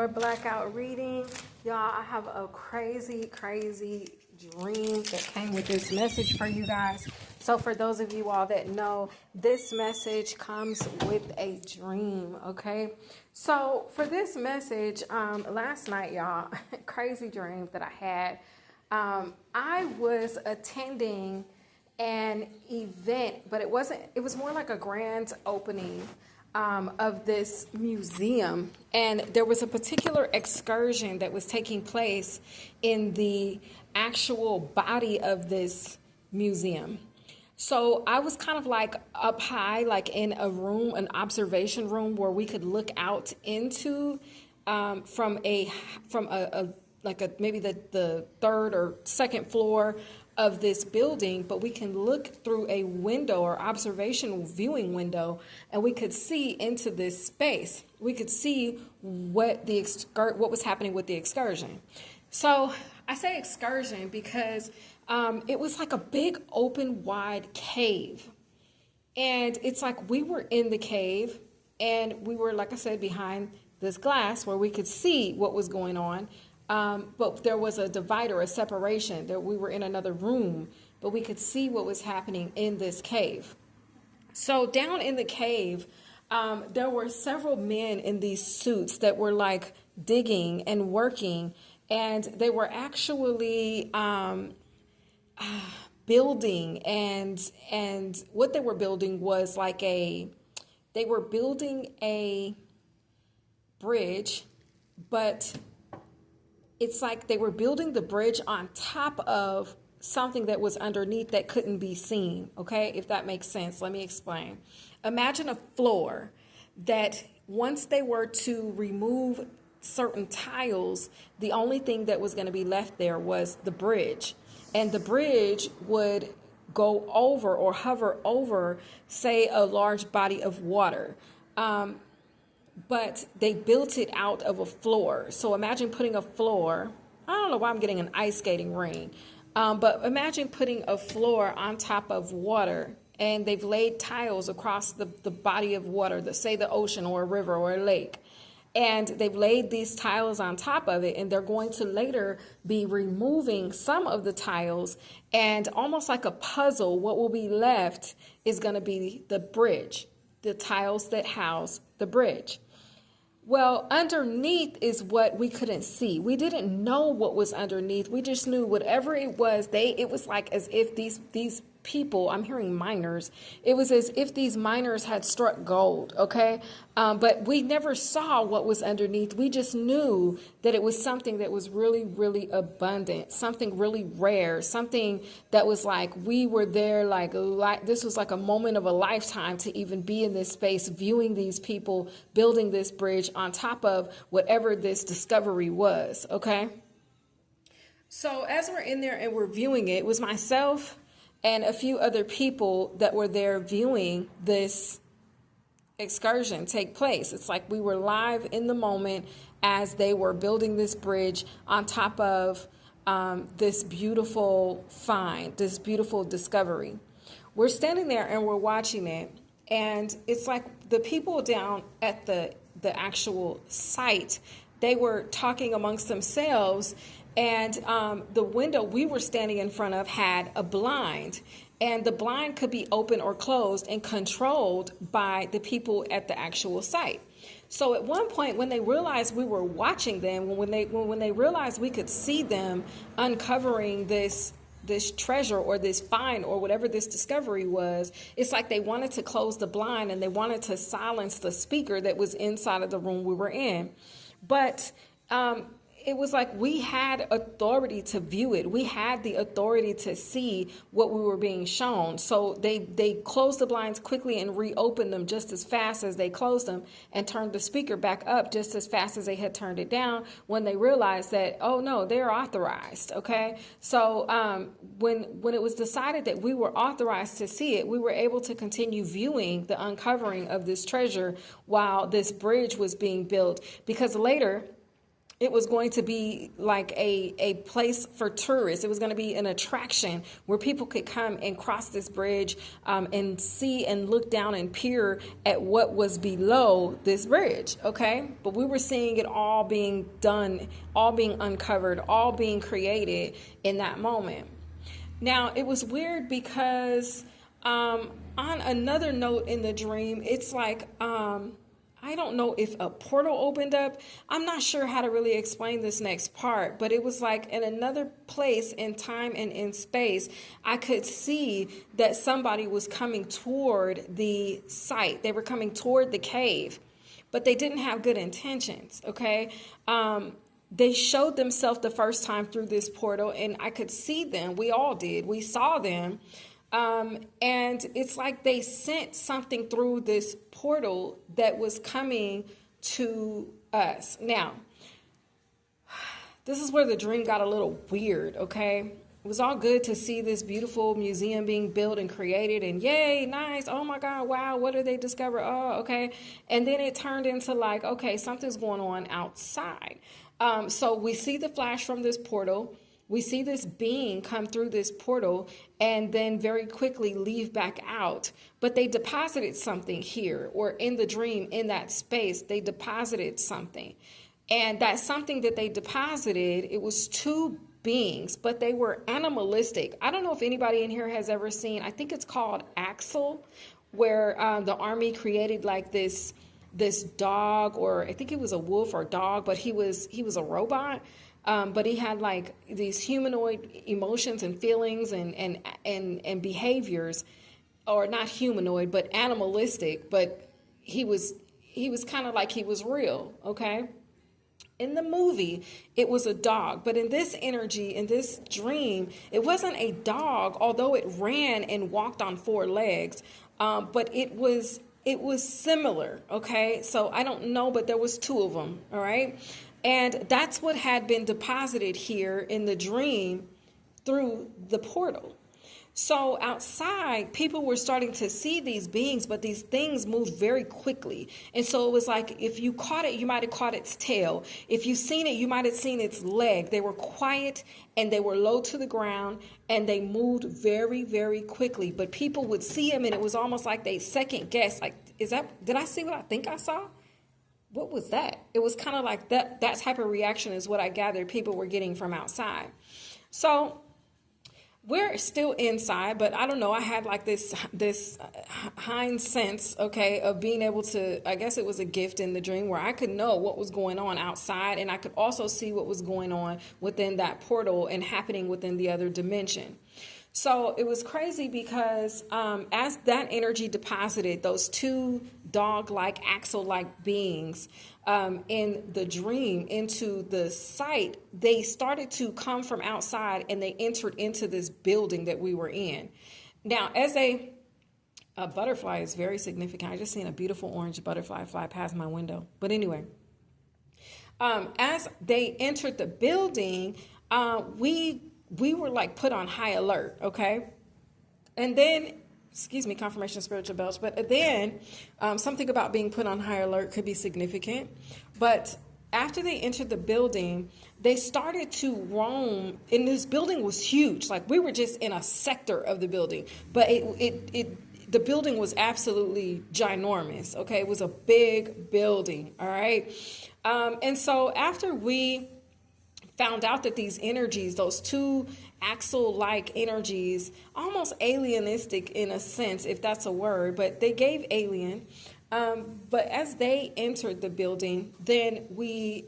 more blackout reading. Y'all, I have a crazy dream that came with this message for you guys. So for those of you all that know, this message comes with a dream, okay? So for this message, last night, y'all, crazy dream that I had. I was attending an event, but it was more like a grand opening of this museum, and there was a particular excursion that was taking place in the actual body of this museum. So I was kind of like up high, like in a room, an observation room where we could look out into from maybe the third or second floor of this building, but we can look through a window or observational viewing window, and we could see into this space. We could see what was happening with the excursion. So I say excursion because it was like a big open wide cave, and it's like we were in the cave, and we were, like I said, behind this glass where we could see what was going on. But there was a divider, a separation, that we were in another room, but we could see what was happening in this cave. So down in the cave, there were several men in these suits that were like digging and working, and they were actually building, and what they were building was they were building a bridge, but it's like they were building the bridge on top of something that was underneath that couldn't be seen, okay? If that makes sense, let me explain. Imagine a floor that once they were to remove certain tiles, the only thing that was going to be left there was the bridge. And the bridge would go over or hover over, say, a large body of water. But they built it out of a floor. So imagine putting a floor, I don't know why I'm getting an ice skating ring, but imagine putting a floor on top of water, and they've laid tiles across the body of water, say the ocean or a river or a lake. And they've laid these tiles on top of it, and they're going to later be removing some of the tiles, and almost like a puzzle, what will be left is going to be the bridge, the tiles that house the bridge. Well, underneath is what we couldn't see. We didn't know what was underneath. We just knew whatever it was, it was like as if these people, I'm hearing miners, it was as if these miners had struck gold, okay? But we never saw what was underneath. We just knew that it was something that was really, really abundant, something really rare, something that was like we were there, like this was like a moment of a lifetime to even be in this space, viewing these people building this bridge on top of whatever this discovery was, okay? So as we're in there and we're viewing it, it was myself and a few other people that were there viewing this excursion take place. It's like we were live in the moment as they were building this bridge on top of this beautiful find, this beautiful discovery. We're standing there and we're watching it, and it's like the people down at the actual site, they were talking amongst themselves. And the window we were standing in front of had a blind, and the blind could be open or closed and controlled by the people at the actual site. So at one point, when they realized we were watching them, when they realized we could see them uncovering this treasure or this find or whatever this discovery was, it's like they wanted to close the blind and they wanted to silence the speaker that was inside of the room we were in. But it was like we had authority to view it. We had the authority to see what we were being shown. So they closed the blinds quickly and reopened them just as fast as they closed them, and turned the speaker back up just as fast as they had turned it down, when they realized that, oh no, they're authorized, okay? So when it was decided that we were authorized to see it, we were able to continue viewing the uncovering of this treasure while this bridge was being built, because later It was going to be like a place for tourists. It was going to be an attraction where people could come and cross this bridge and see and look down and peer at what was below this bridge, okay? But we were seeing it all being done, all being uncovered, all being created in that moment. Now, it was weird because on another note in the dream, it's like... I don't know if a portal opened up. I'm not sure how to really explain this next part, but it was like in another place in time and in space, I could see that somebody was coming toward the site. They were coming toward the cave, but they didn't have good intentions, okay? They showed themselves the first time through this portal, and I could see them. We all did. We saw them. And it's like they sent something through this portal that was coming to us. Now, this is where the dream got a little weird, okay? It was all good to see this beautiful museum being built and created, and yay, nice, oh my God, wow, what did they discover? Oh, okay. And then it turned into like, okay, something's going on outside. So we see the flash from this portal. We see this being come through this portal and then very quickly leave back out. But they deposited something here, or in the dream, in that space, they deposited something. And that something that they deposited, it was two beings, but they were animalistic. I don't know if anybody in here has ever seen, I think it's called Axel, where the army created like this dog, or I think it was a wolf or dog, but he was a robot. But he had like these humanoid emotions and feelings and behaviors, or not humanoid, but animalistic. But he was kind of like he was real. Okay. In the movie, it was a dog, but in this energy, in this dream, it wasn't a dog, although it ran and walked on four legs. But it was similar. Okay. So I don't know, but there was two of them. All right. And that's what had been deposited here in the dream through the portal. So outside, people were starting to see these beings, but these things moved very quickly. And so it was like, if you caught it, you might have caught its tail. If you seen it, you might have seen its leg. They were quiet and they were low to the ground and they moved very, very quickly. But people would see them and it was almost like they second guessed, like, did I see what I think I saw? What was that? It was kind of like that type of reaction is what I gathered people were getting from outside. So we're still inside, but I don't know. I had like this hind sense, okay, of being able to, I guess it was a gift in the dream where I could know what was going on outside, and I could also see what was going on within that portal and happening within the other dimension. So it was crazy because as that energy deposited, those two dog-like, axle-like beings in the dream into the site, they started to come from outside and they entered into this building that we were in. Now, as a butterfly is very significant. I just seen a beautiful orange butterfly fly past my window. But anyway, as they entered the building, we were like put on high alert, okay? And then, excuse me, confirmation of spiritual bells, but then something about being put on high alert could be significant. But after they entered the building, they started to roam, and this building was huge. Like we were just in a sector of the building, but the building was absolutely ginormous, okay? It was a big building, all right? And so after we found out that these energies, those two axle-like energies, almost alienistic in a sense, if that's a word, but they gave alien. But as they entered the building, then we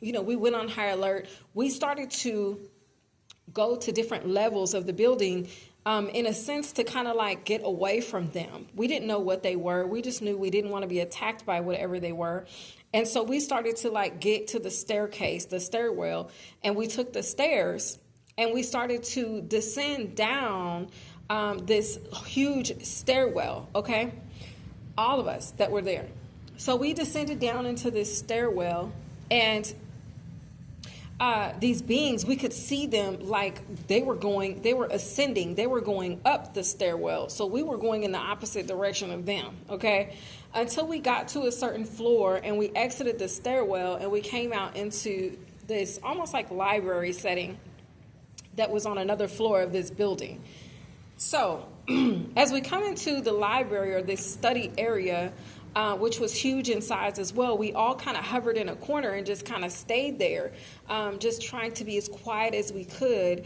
went on high alert. We started to go to different levels of the building in a sense to kind of like get away from them. We didn't know what they were. We just knew we didn't want to be attacked by whatever they were. And so we started to like get to the staircase, the stairwell, and we took the stairs and we started to descend down this huge stairwell, okay? All of us that were there. So we descended down into this stairwell, and these beings, we could see them like they were ascending, they were going up the stairwell. So we were going in the opposite direction of them, okay? Until we got to a certain floor and we exited the stairwell and we came out into this almost like library setting that was on another floor of this building. So as we come into the library or this study area, which was huge in size as well, we all kind of hovered in a corner and just kind of stayed there, just trying to be as quiet as we could,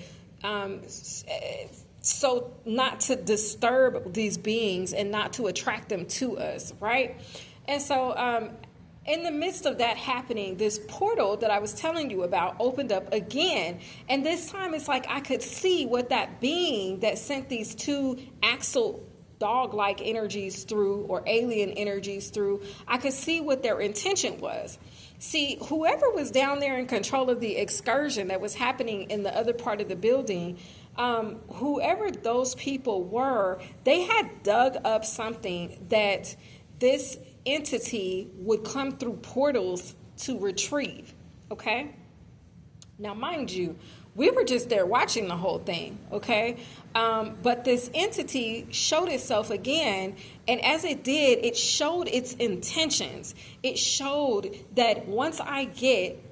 so not to disturb these beings and not to attract them to us, right? And so in the midst of that happening, this portal that I was telling you about opened up again. And this time it's like I could see what that being that sent these two axle dog-like energies through, or alien energies through, I could see what their intention was. See, whoever was down there in control of the excursion that was happening in the other part of the building, whoever those people were, they had dug up something that this entity would come through portals to retrieve, okay? Now, mind you, we were just there watching the whole thing, okay? But this entity showed itself again, and as it did, it showed its intentions. It showed that once I get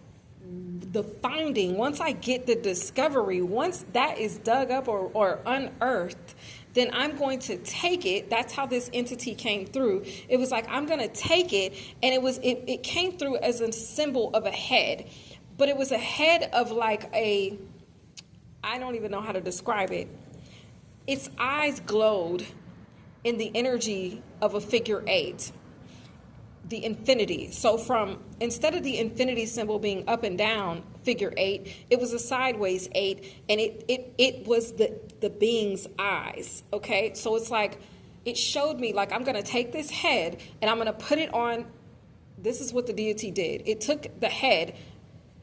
the finding, once I get the discovery, once that is dug up or unearthed, then I'm going to take it. That's how this entity came through. It was like, I'm going to take it, and it came through as a symbol of a head. But it was a head of like I don't even know how to describe it. Its eyes glowed in the energy of a figure 8, the infinity. So instead of the infinity symbol being up and down, figure 8, it was a sideways 8, and it was the being's eyes, okay? So it's like, it showed me, like, I'm going to take this head, and I'm going to put it on, this is what the deity did. It took the head,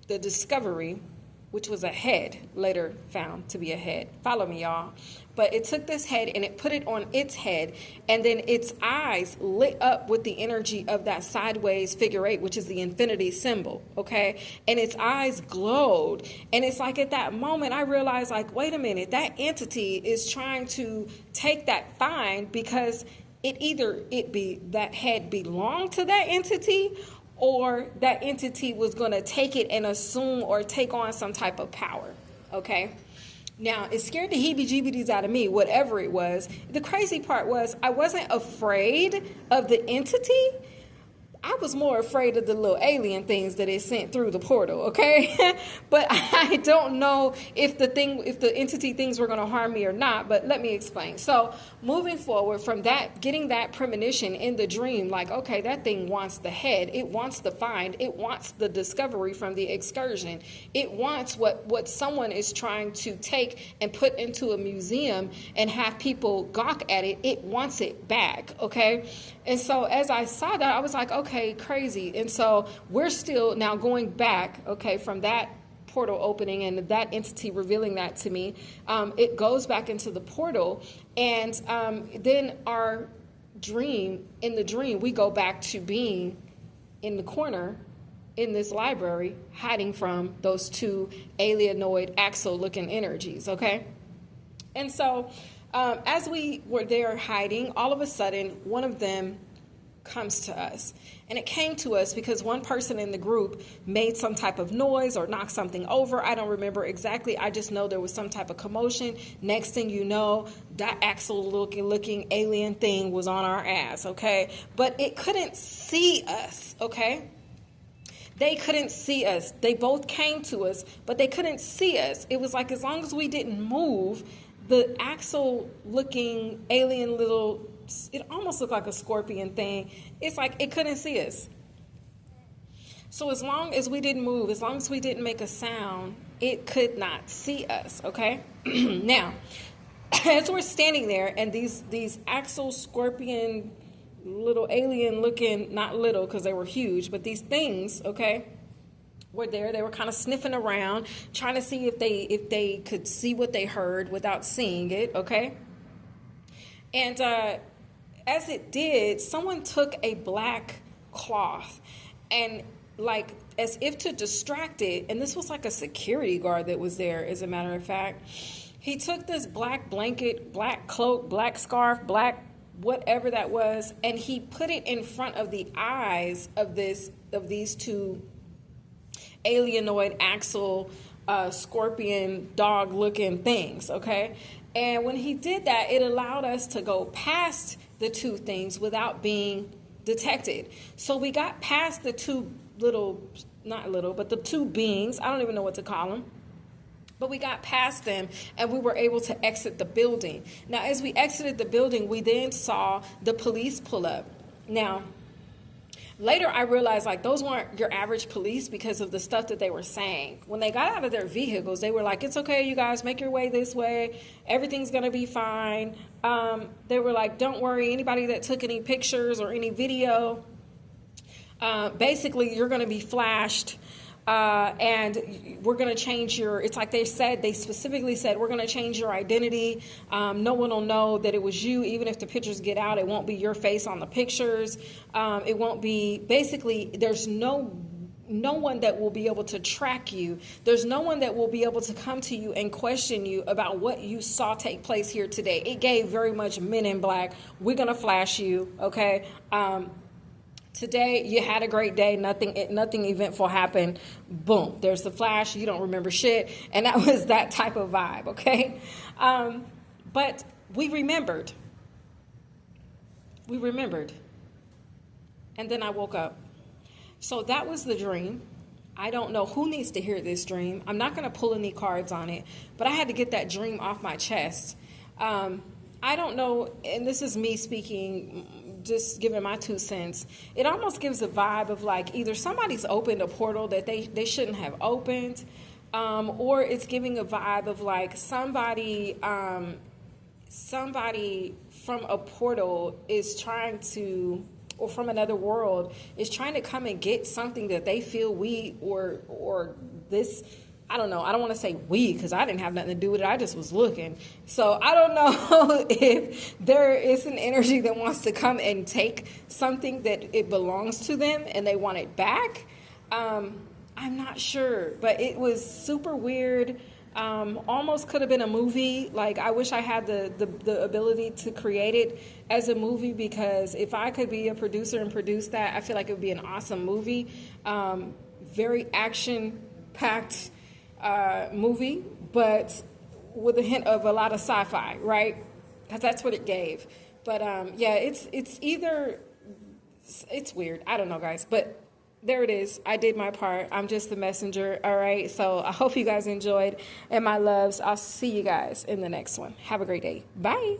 the discovery, which was a head, later found to be a head. Follow me, y'all. But it took this head and it put it on its head, and then its eyes lit up with the energy of that sideways figure 8, which is the infinity symbol, okay? And its eyes glowed. And it's like at that moment I realized, like, wait a minute, that entity is trying to take that find, because that head belonged to that entity, or that entity was going to take it and assume or take on some type of power, okay? Now, it scared the heebie-jeebies out of me, whatever it was. The crazy part was I wasn't afraid of the entity. I was more afraid of the little alien things that it sent through the portal, okay? But I don't know if the entity things were going to harm me or not, but let me explain. So moving forward from that, getting that premonition in the dream, like, okay, that thing wants the head. It wants the find. It wants the discovery from the excursion. It wants what someone is trying to take and put into a museum and have people gawk at it. It wants it back, okay? And so as I saw that, I was like, okay, crazy. And so we're still now going back, okay, from that portal opening and that entity revealing that to me. It goes back into the portal, and then in the dream, we go back to being in the corner in this library, hiding from those two alienoid axle-looking energies, okay? And so as we were there hiding, all of a sudden, one of them comes to us. And it came to us because one person in the group made some type of noise or knocked something over. I don't remember exactly. I just know there was some type of commotion. Next thing you know, that axle-looking alien thing was on our ass, okay? But it couldn't see us, okay? They couldn't see us. They both came to us, but they couldn't see us. It was like as long as we didn't move, the axle-looking alien it almost looked like a scorpion thing. It's like it couldn't see us. So as long as we didn't move, as long as we didn't make a sound, it could not see us, okay? Now, as we're standing there and these axle scorpion little alien looking, not little because they were huge, but these things, okay, were there. They were kind of sniffing around, trying to see if they could see what they heard without seeing it, okay? And as it did, someone took a black cloth and like as if to distract it, and this was like a security guard that was there, as a matter of fact. He took this black blanket, black cloak, black scarf, black whatever that was, and he put it in front of the eyes of these two alienoid axle scorpion dog looking things, okay? And when he did that, it allowed us to go past the two things without being detected. So we got past the two the two beings. I don't even know what to call them. But we got past them and we were able to exit the building. Now, as we exited the building, we then saw the police pull up. Now, later I realized like those weren't your average police because of the stuff that they were saying. When they got out of their vehicles, they were like, it's okay, you guys, make your way this way. Everything's going to be fine. They were like, don't worry, anybody that took any pictures or any video, basically you're going to be flashed. And we're going to change it's like they specifically said, we're going to change your identity. No one will know that it was you. Even if the pictures get out, it won't be your face on the pictures. It won't be, basically, there's no one that will be able to track you. There's no one that will be able to come to you and question you about what you saw take place here today. It gave very much Men in Black. We're going to flash you, okay? Today, you had a great day. Nothing eventful happened. Boom. There's the flash. You don't remember shit. And that was that type of vibe, okay? But we remembered. And then I woke up. So that was the dream. I don't know who needs to hear this dream. I'm not going to pull any cards on it. But I had to get that dream off my chest. I don't know, and this is me speaking, just giving my 2 cents. It almost gives a vibe of like either somebody's opened a portal that they shouldn't have opened, or it's giving a vibe of like somebody from a portal is trying to, or from another world is trying to come and get something that they feel or this. I don't know. I don't want to say we because I didn't have nothing to do with it. I just was looking. So I don't know if there is an energy that wants to come and take something that it belongs to them and they want it back. I'm not sure, but it was super weird. Almost could have been a movie. Like I wish I had the ability to create it as a movie, because if I could be a producer and produce that, I feel like it would be an awesome movie. Very action-packed movie, but with a hint of a lot of sci-fi, right? Because that's what it gave. But yeah, it's weird. I don't know, guys, but there it is. I did my part. I'm just the messenger. All right. So I hope you guys enjoyed, and my loves, I'll see you guys in the next one. Have a great day. Bye.